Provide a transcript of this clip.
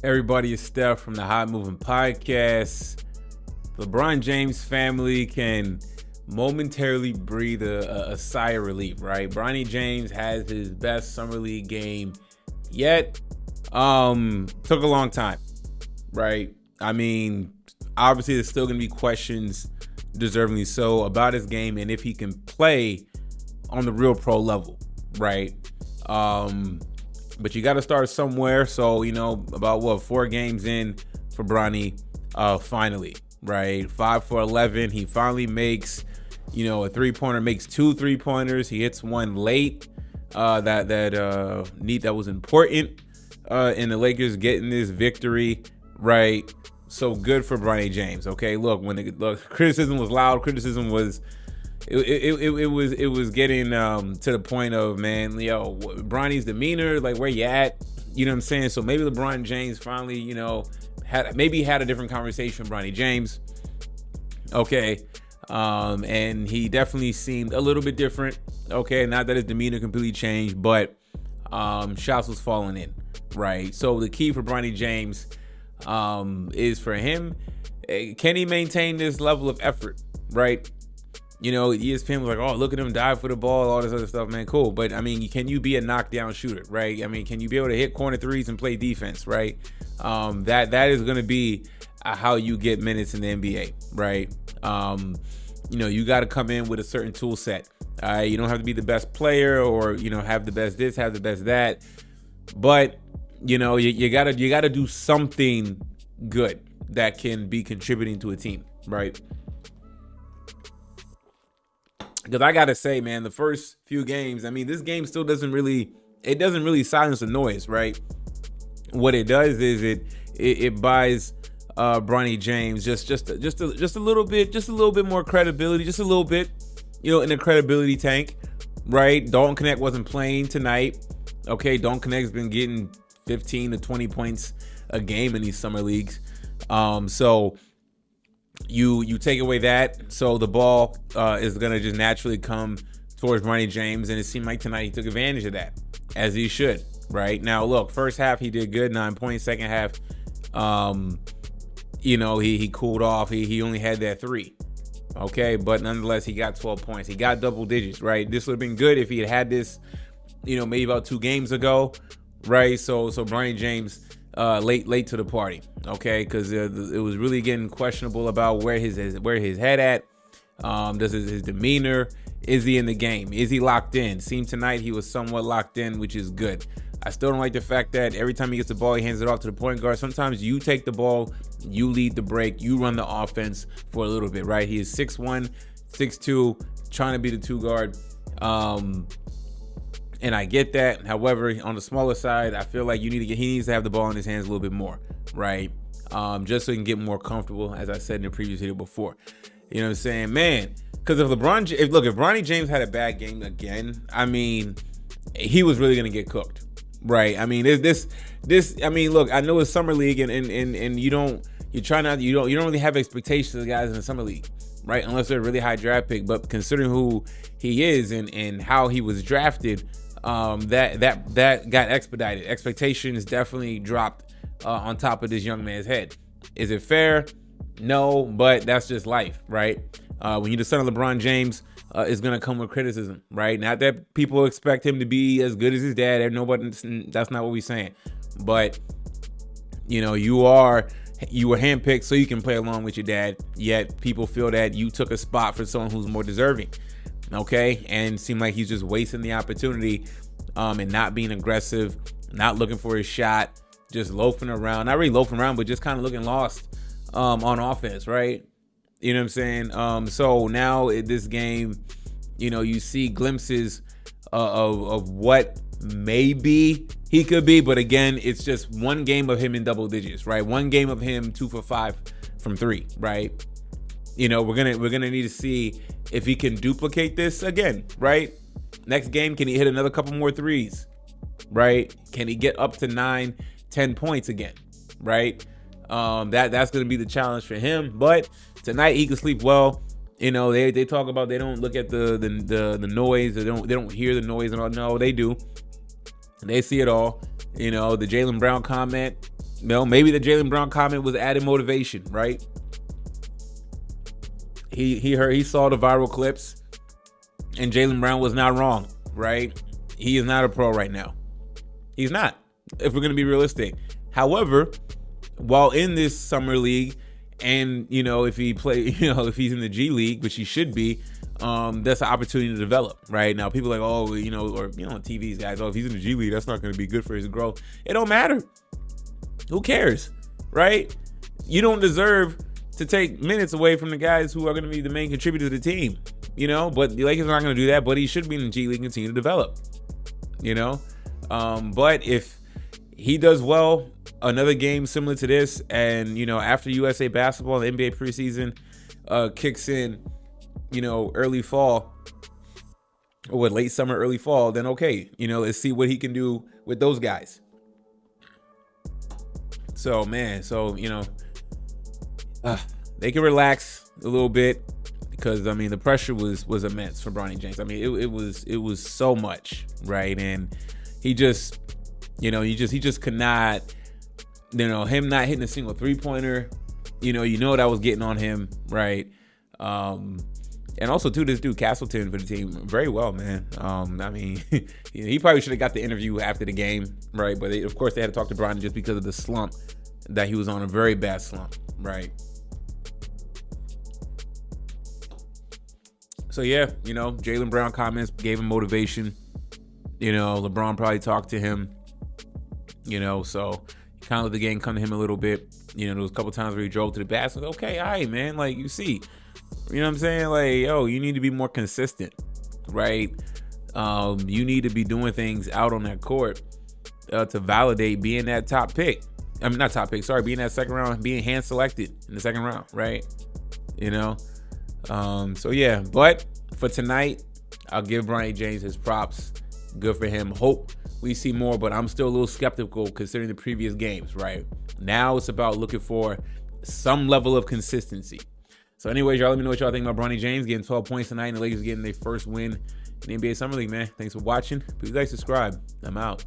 Everybody is Steph from the Hot Moving Podcast. LeBron James family can momentarily breathe a sigh of relief, right? Bronny James has his best summer league game yet. Took a long time, right? I mean, obviously there's still going to be questions, deservingly so, about his game and if he can play on the real pro level, right? But you got to start somewhere. So, about 4 games in for Bronny, finally, right? 5 for 11. He finally makes, a 3-pointer, makes 2 3-pointers. He hits one late, that was important, in the Lakers getting this victory, right? So good for Bronny James. Okay, look, when the criticism was loud, criticism was. It was getting to the point of, man, Bronny's demeanor, like, where you at? You know what I'm saying? So maybe LeBron James finally, had a different conversation with Bronny James. Okay. And he definitely seemed a little bit different. Okay. Not that his demeanor completely changed, but shots was falling in. Right. So the key for Bronny James is for him. Can he maintain this level of effort? Right. ESPN was like, oh, look at him dive for the ball, all this other stuff, man, cool. But, I mean, can you be a knockdown shooter, right? I mean, can you be able to hit corner threes and play defense, right? That is going to be how you get minutes in the NBA, right? You got to come in with a certain tool set. You don't have to be the best player or, have the best this, have the best that. But, you got to do something good that can be contributing to a team, right? Because I got to say, man, the first few games, I mean, this game still doesn't really silence the noise, right? What it does is it buys Bronny James just a little bit more credibility, just a little bit, in the credibility tank, right? Dalton Connect wasn't playing tonight. Okay, Dalton Connect's been getting 15 to 20 points a game in these summer leagues. So you take away that, so the ball is going to just naturally come towards Bronny James, and it seemed like tonight he took advantage of that, as he should, right? Now, look, first half he did good, 9 points. Second half, he cooled off. He only had that 3, okay? But nonetheless, he got 12 points. He got double digits, right? This would have been good if he had this, maybe about 2 games ago, right? So Bronny James late to the party, okay? Because it was really getting questionable about where his head at. Does his demeanor? Is he in the game? Is he locked in? Seemed tonight he was somewhat locked in, which is good. I still don't like the fact that every time he gets the ball, he hands it off to the point guard. Sometimes you take the ball, you lead the break, you run the offense for a little bit, right? He is 6'1", 6'2", trying to be the 2 guard. And I get that. However, on the smaller side, I feel like he needs to have the ball in his hands a little bit more, right? Just so he can get more comfortable, as I said in the previous video before. You know what I'm saying? Man, because if Bronny James had a bad game again, I mean, he was really going to get cooked, right? I mean, look, I know it's summer league and you don't really have expectations of guys in the summer league, right? Unless they're a really high draft pick. But considering who he is and how he was drafted, that got expedited. Expectations definitely dropped on top of this young man's head. Is it fair? No, but that's just life, right? When you're the son of LeBron James, it's gonna come with criticism, right? Not that people expect him to be as good as his dad. Nobody, that's not what we're saying. But you were handpicked so you can play along with your dad. Yet people feel that you took a spot for someone who's more deserving. Okay, and it seemed like he's just wasting the opportunity, and not being aggressive, not looking for his shot, just loafing around. Not really loafing around, but just kind of looking lost on offense, right? You know what I'm saying? So now in this game, you see glimpses of what maybe he could be, but again, it's just one game of him in double digits, right? One game of him 2 for 5 from 3, right? We're gonna need to see if he can duplicate this again, right? Next game, can he hit another couple more threes, right? Can he get up to 9, 10 points again, right? That's gonna be the challenge for him. But tonight he can sleep well. They talk about they don't look at the noise, they don't hear the noise and all. No, they do. They see it all. The Jaylen Brown comment, maybe the Jaylen Brown comment was added motivation, right? He saw the viral clips, and Jaylen Brown was not wrong, right? He is not a pro right now. He's not, if we're going to be realistic. However, while in this summer league, and if he if he's in the G League, which he should be, that's an opportunity to develop. Right now, people are like, oh, or on TV's guys, oh, if he's in the G League, that's not going to be good for his growth. It don't matter. Who cares, right? You don't deserve to take minutes away from the guys who are going to be the main contributor to the team, But the Lakers are not going to do that. But he should be in the G League and continue to develop, But if he does well, another game similar to this, and after USA basketball, the NBA preseason kicks in, early fall, or late summer, early fall, then okay, let's see what he can do with those guys. So man, they can relax a little bit, because the pressure was immense for Bronny James. It was so much, right? And he just he just could not, him not hitting a single 3-pointer, that was getting on him, right? And also too, this dude Castleton for the team very well, man. He probably should have got the interview after the game, right? But of course they had to talk to Bronny just because of the slump that he was on, a very bad slump, right? So yeah, Jaylen Brown comments gave him motivation. LeBron probably talked to him. So kind of let the game come to him a little bit. There was a couple times where he drove to the basket. Okay, all right, man. Like, you see, you know what I'm saying? Like, yo, you need to be more consistent, right? You need to be doing things out on that court to validate being that top pick. Not top pick, sorry, being that second round, being hand selected in the second round, right? So yeah, but for tonight, I'll give Bronny James his props. Good for him. Hope we see more, but I'm still a little skeptical considering the previous games, right? Now it's about looking for some level of consistency. So anyways, y'all, let me know what y'all think about Bronny James getting 12 points tonight and the Lakers getting their first win in the NBA Summer League, man. Thanks for watching. Please like, subscribe. I'm out.